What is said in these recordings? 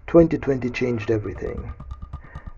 2020 changed everything.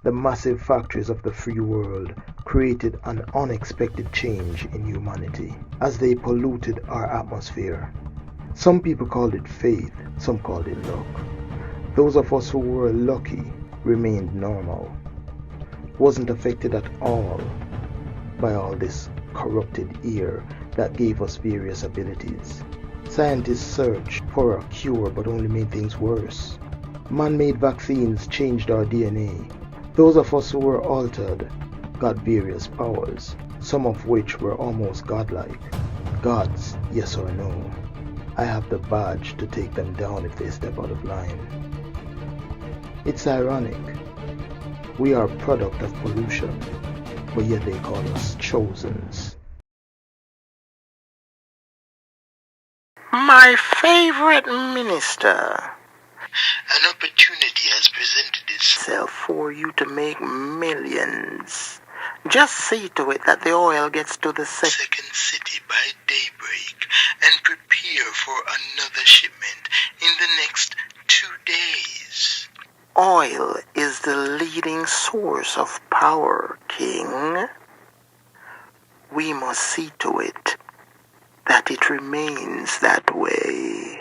The massive factories of the free world created an unexpected change in humanity as they polluted our atmosphere. Some people called it faith, some called it luck. Those of us who were lucky remained normal, wasn't affected at all by all this corrupted air that gave us various abilities. Scientists searched for a cure but only made things worse. Man-made vaccines changed our DNA. Those of us who were altered got various powers, some of which were almost godlike. Gods, yes or no? I have the badge to take them down if they step out of line. It's ironic. We are a product of pollution, but yet they call us chosens. My favorite minister. An opportunity has presented itself for you to make millions. Just see to it that the oil gets to the second city by daybreak and prepare for another shipment in the next 2 days. Oil is the leading source of power, King. We must see to it that it remains that way.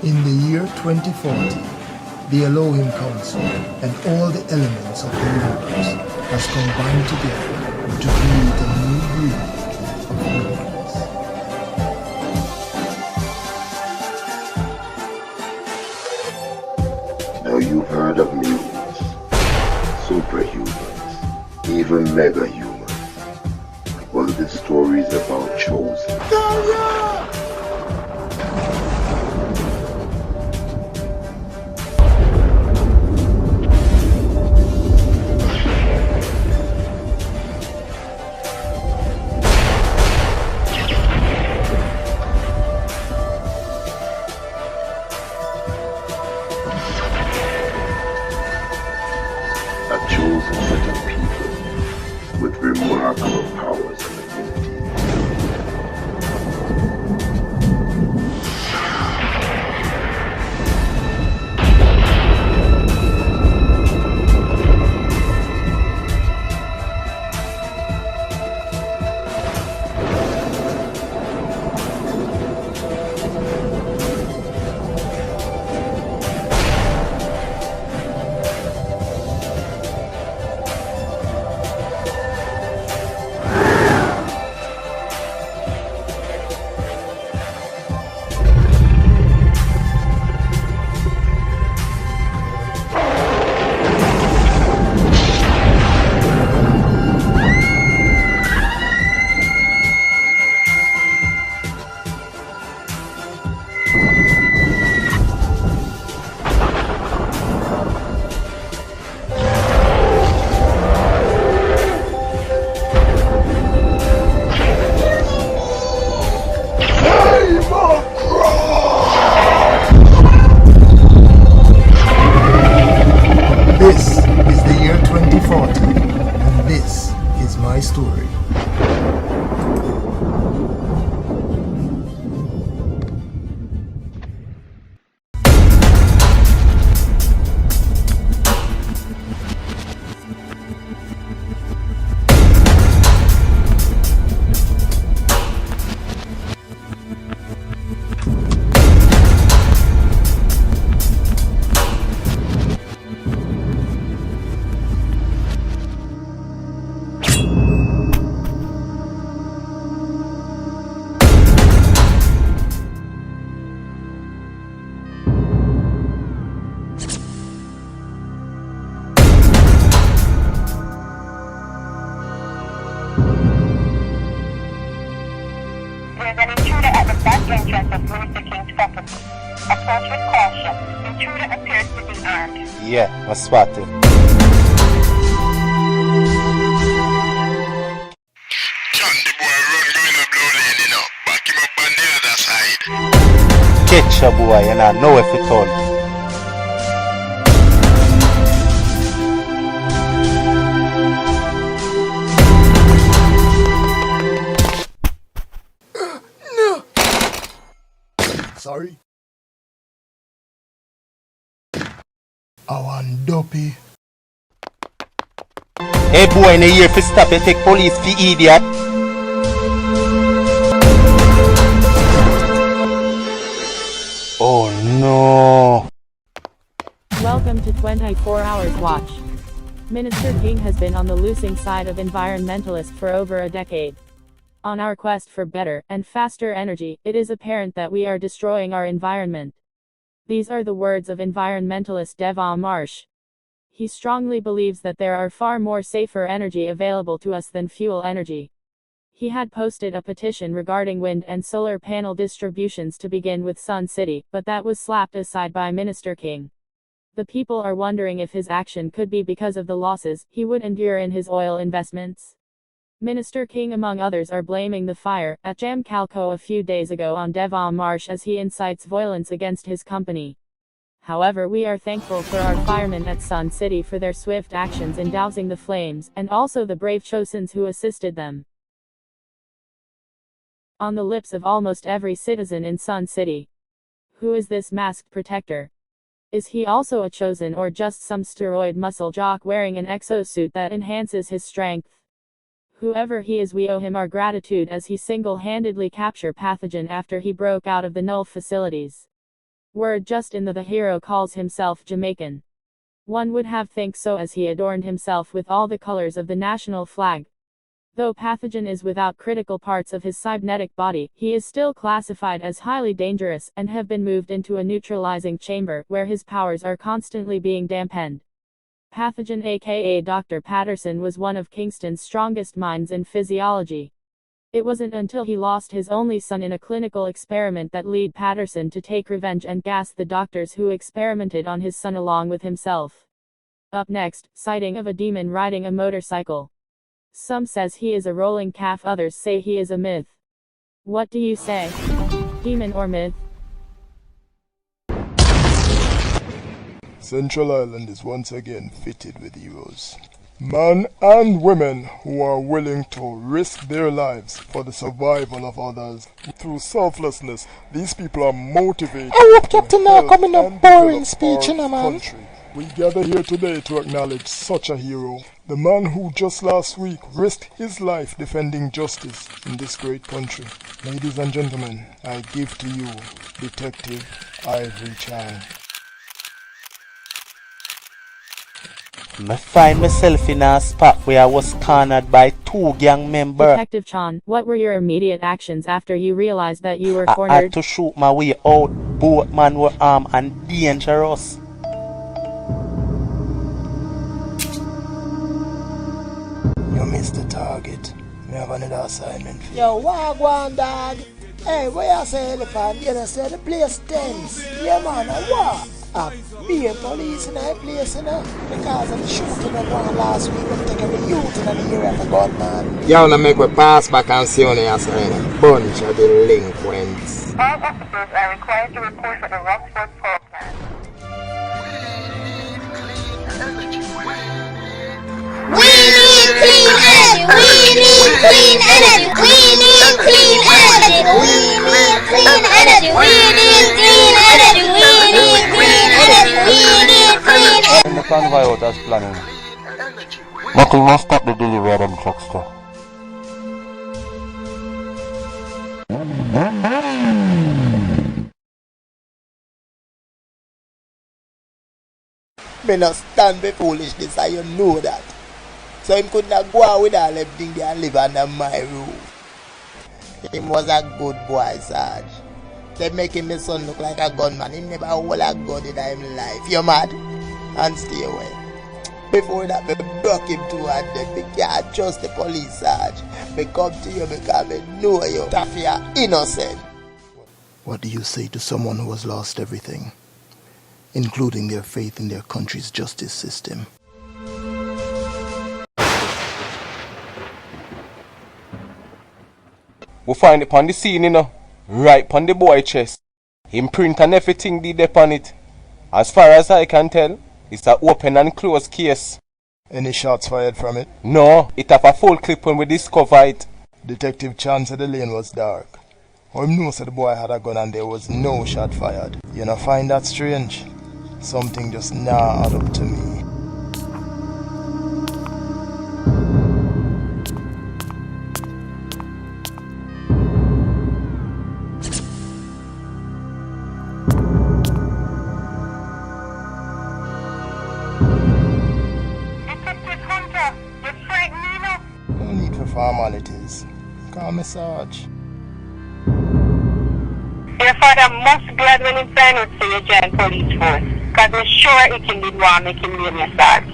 In the year 2040, the Elohim Council and all the elements of the universe has combined together to create a new breed of humans. Now you've heard of mutants, superhumans, even mega-humans. Well, this story is about chosen. A chosen set of people with remarkable powers and abilities. This is the year 2040, and this is my story. There's an intruder at the back entrance of Mr. King's property. Approach with caution. Intruder appears to be armed. Yeah, I spotted. John, the boy run going a blow lane, you know. Back him up on the other side. Catch a boy and I know if it all. Sorry. I want dopey. Hey boy, in a year for stop you take police for idiot. Oh no. Welcome to 24 Hours Watch. Minister King has been on the losing side of environmentalists for over a decade. On our quest for better and faster energy, it is apparent that we are destroying our environment. These are the words of environmentalist Devon Marsh. He strongly believes that there are far more safer energy available to us than fuel energy. He had posted a petition regarding wind and solar panel distributions to begin with Sun City, but that was slapped aside by Minister King. The people are wondering if his action could be because of the losses he would endure in his oil investments. Minister King, among others, are blaming the fire at Jamaica a few days ago on Devon Marsh as he incites violence against his company. However, we are thankful for our firemen at Sun City for their swift actions in dousing the flames, and also the brave Chosons who assisted them. On the lips of almost every citizen in Sun City. Who is this masked protector? Is he also a Chosen or just some steroid muscle jock wearing an exosuit that enhances his strength? Whoever he is, we owe him our gratitude as he single-handedly captured pathogen after he broke out of the null facilities. Word just in the hero calls himself Jamaican. One would have think so as he adorned himself with all the colors of the national flag. Though pathogen is without critical parts of his cybernetic body, he is still classified as highly dangerous and have been moved into a neutralizing chamber where his powers are constantly being dampened. Pathogen aka Dr. Patterson was one of Kingston's strongest minds in physiology. It wasn't until he lost his only son in a clinical experiment that led Patterson to take revenge and gas the doctors who experimented on his son along with himself. Up next, sighting of a demon riding a motorcycle. Some says he is a rolling calf, others say he is a myth. What do you say? Demon or myth? Central Island is once again fitted with heroes. Men and women who are willing to risk their lives for the survival of others. Through selflessness, these people are motivated I hope Captain now help coming up and boring develop speech, our you know, man. country. We gather here today to acknowledge such a hero, the man who just last week risked his life defending justice in this great country. Ladies and gentlemen, I give to you Detective Ivory Chan. I find myself in a spot where I was cornered by two gang members. Detective Chan, what were your immediate actions after you realized that you were I cornered? had to shoot my way out. Both men were armed and dangerous. You missed the target. We have another assignment for you. Yo, wagwan dog. Hey, what you say, elephant? You know, say the place tense. Yeah, man, what? Be a police in that place, you know, because of the shooting that one last week. We take every youth in the area for gunman. You wanna make we pass back and see on your sign a bunch of delinquents. All officers are required to report for the Rockford Power Plant. We need clean energy. We need clean energy. We need clean energy. We need clean energy. We need clean energy. We need clean energy. We need clean energy. And the convoy out as planning. Nothing will stop the delivery of them trucks too. Me not stand for foolishness, and you know that. So him could not go out with all them things there and live under my roof. Him was a good boy, Sarge. They making my son look like a gunman. He never hold a gun in his life. You mad? And stay away. Before that, me broke him to and them. Me can't trust the police, Sarge. Me come to you because me know you. That you are innocent. What do you say to someone who has lost everything, including their faith in their country's justice system? We find it on the scene, you know, right on the boy chest. Imprint and everything did upon it. As far as I can tell, it's an open and closed case. Any shots fired from it? No, it have a full clip when we discover it. Detective Chan said the lane was dark. How him know said the boy had a gun and there was no shot fired? You not find that strange? Something just not add up to me. No need for formalities. Call me Sarge. Your father must glad when he find out say you join police force. Cause I'm sure he can do one making me in your Sarge.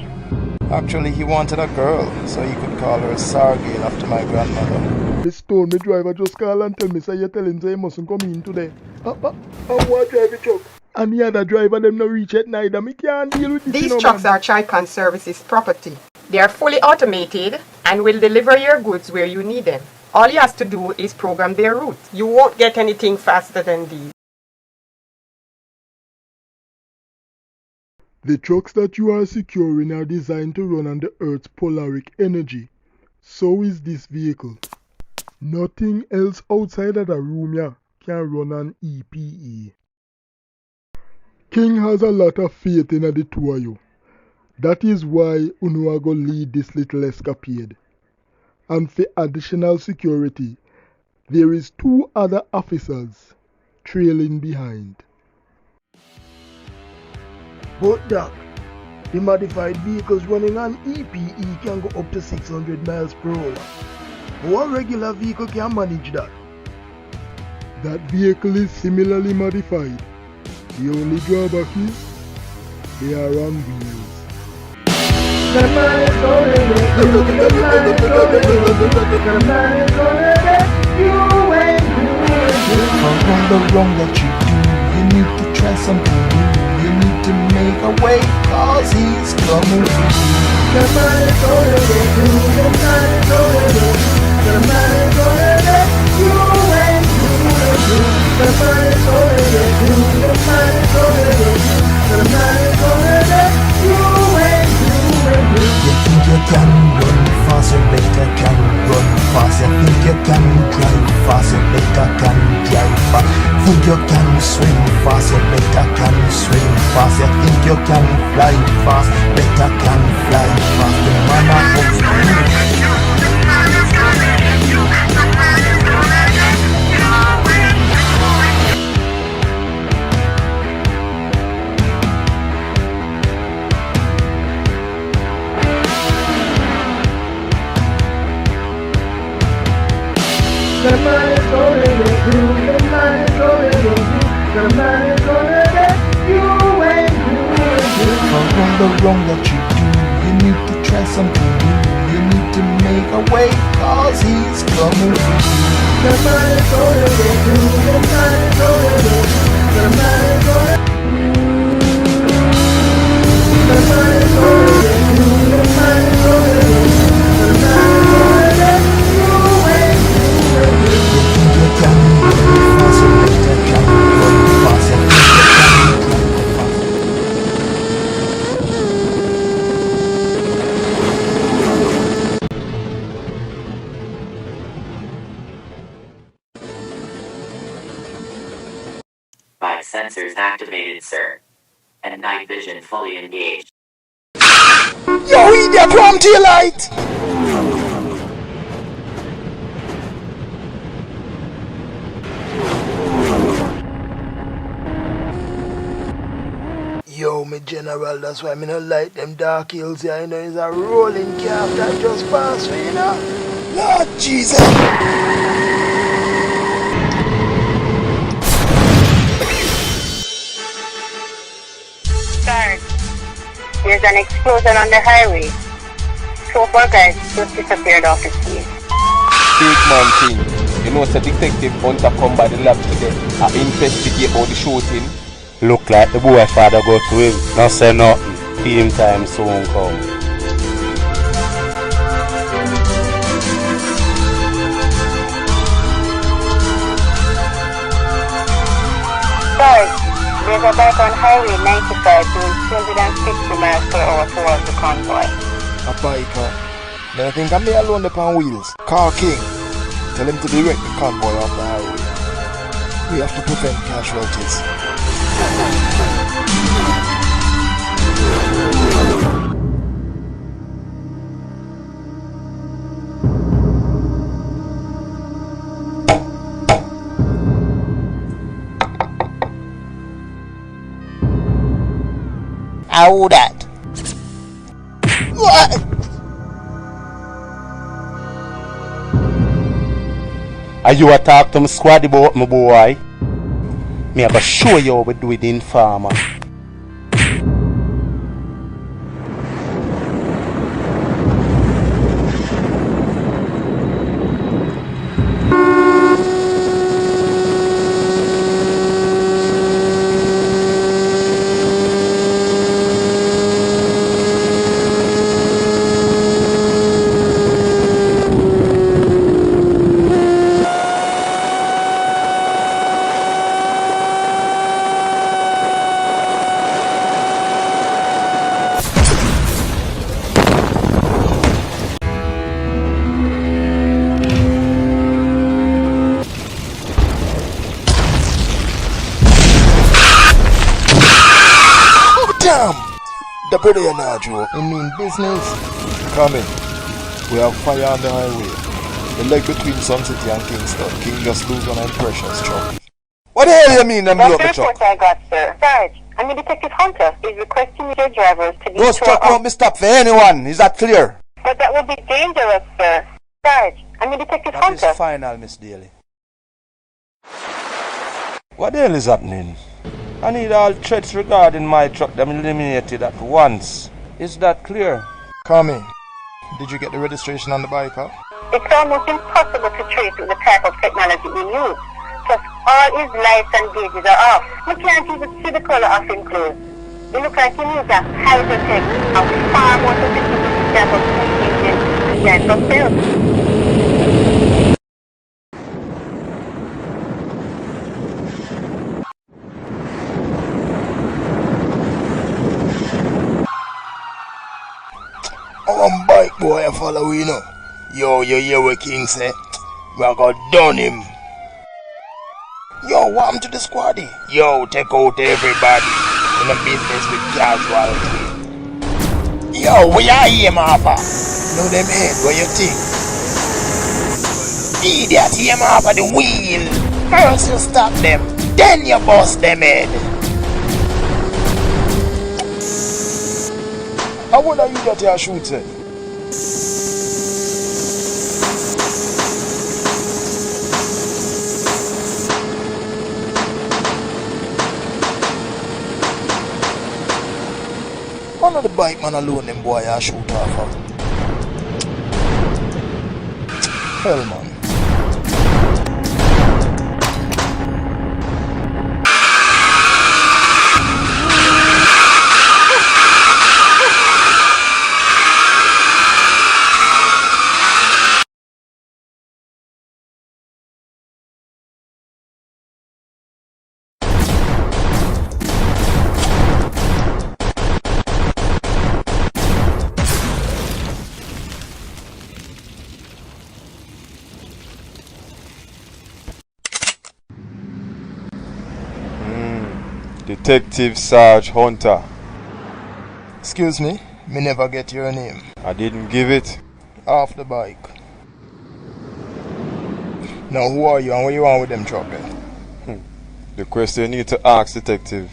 Actually, he wanted a girl, so he could call her Sargale after my grandmother. This told me driver just call and tell me say you tell him say he mustn't come in today. I want drive the truck. And the other driver them no reach it neither. Me can't deal with this. These trucks are Tricon Services property. They are fully automated and will deliver your goods where you need them. All you have to do is program their route. You won't get anything faster than these. The trucks that you are securing are designed to run on the Earth's polaric energy. So is this vehicle. Nothing else outside of the room here can run on EPE. King has a lot of faith in the two of you. That is why Uno are going to lead this little escapade. And for additional security, there is 2 other officers trailing behind. But Doc, the modified vehicles running on EPE can go up to 600 miles per hour. What regular vehicle can manage that? That vehicle is similarly modified. The only drawback is they are on wheels. The man is gonna get you, the man is gonna get you, the man is gonna get you when you From the wrong that you do, you need to try something new. You need to make a way, cause he's coming for you. The man is gonna get you, the man is gonna get you, the man is gonna get you when you the man is gonna get you, the man is gonna get you, the man is gonna get you when you think you can run fast, you better can run fast. You think you can drive fast, you better can drive fast. Think you can swim fast, you better can swim fast. You think you can fly fast, better can fly fast. The man is gonna get you, the man is gonna get you, the man is gonna get you when you The man is gonna get you, the man is gonna get you, the man is gonna get you when you from the wrong that you do, you need to try something new. You need to make a way, cause he's coming for you. The man is gonna get you, the man is gonna get you, the man is gonna the man is gonna get you, the man is gonna get you, the man is gonna get you when you can run fast, you better can run fast. You think you can drive fast. 5 sensors activated, sir. And night vision fully engaged. Yo, idiot, come to your light! Yo, me general, that's why me not like them dark hills here, you know, it's a rolling calf that just passed me, you know? Lord Jesus! Sarge, there's an explosion on the highway. 2 4 guys just disappeared off the scene. Big man thing. You know, it's a detective hunter come by the lab today and investigate all the shooting. Look like the boy father go to him. Not say nothing. Team time soon come. Sarge, there's a bike on Highway 95 doing 260 miles per hour towards the convoy. A biker. Then I think I'm alone upon wheels. Car King. Tell him to direct the convoy off the highway. We have to prevent casualties. who that? What? Are you a talk to me squad about my boy? Me I go show you how we do it in farmer. Damn! The brother you not joke. You mean business? Come in. We have fire on the highway. The leg between Sun City and Kingston. King just lose one precious truck. What the hell you mean them blow up the truck? I got, sir. Sarge, I'm the Detective Hunter is requesting your drivers to be Those truck won't be stopped for anyone. Is that clear? But that would be dangerous, sir. Sarge, I'm the Detective Hunter. That is final, Miss Daly. What the hell is happening? I need all threats regarding my truck them eliminated at once. Is that clear? Come in. Did you get the registration on the bike, huh? It's almost impossible to trace with the type of technology we use. Plus, all his lights and gauges are off. We can't even see the color of his clothes. It looks like he needs a high-tech and far more sophisticated type of engine designed for sales. One bike boy I follow you know. Yo, you hear what King say? We are gonna done him. Yo, what happened to the squaddy? Yo, take out everybody in a business with casualty. Yo, where you aim off of? Know them head, what you think? Idiot, aim off of the wheel. First you stop them, then you bust them head. How would you get your shooting? One of the bike man alone them boy I shoot off of. Hell man. Detective Sarge Hunter. Excuse me, me never get your name. I didn't give it. Off the bike. Now who are you and what you want with them truck then? The question you need to ask, detective,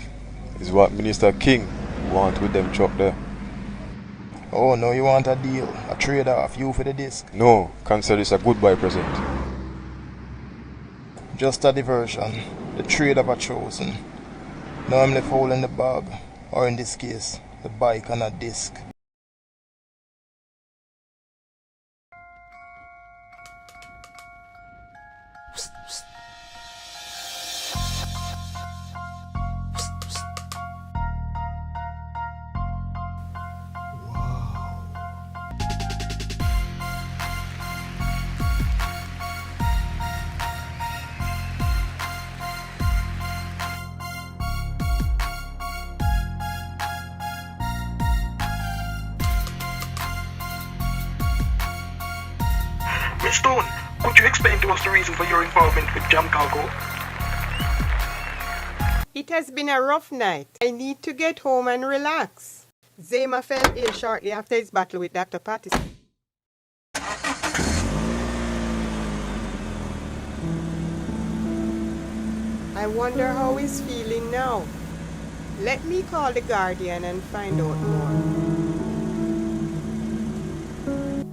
is what Minister King want with them truck there. Oh no, you want a deal, a trade off, you for the disc? No, consider this a goodbye present. Just a diversion, the trade of a chosen. Now I'm left holding the bag, or in this case, the bike and a disc. Miss Stone, could you explain to us the reason for your involvement with Jam Cargo? It has been a rough night. I need to get home and relax. Xayma fell ill shortly after his battle with Dr. Patterson. I wonder how he's feeling now. Let me call the Guardian and find out more.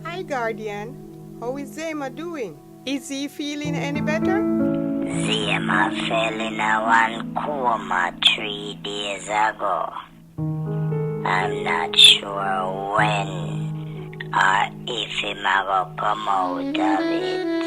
Hi, Guardian. How is Xayma doing? Is he feeling any better? Xayma fell in a one coma 3 days ago. I'm not sure when or if him a go come out of it.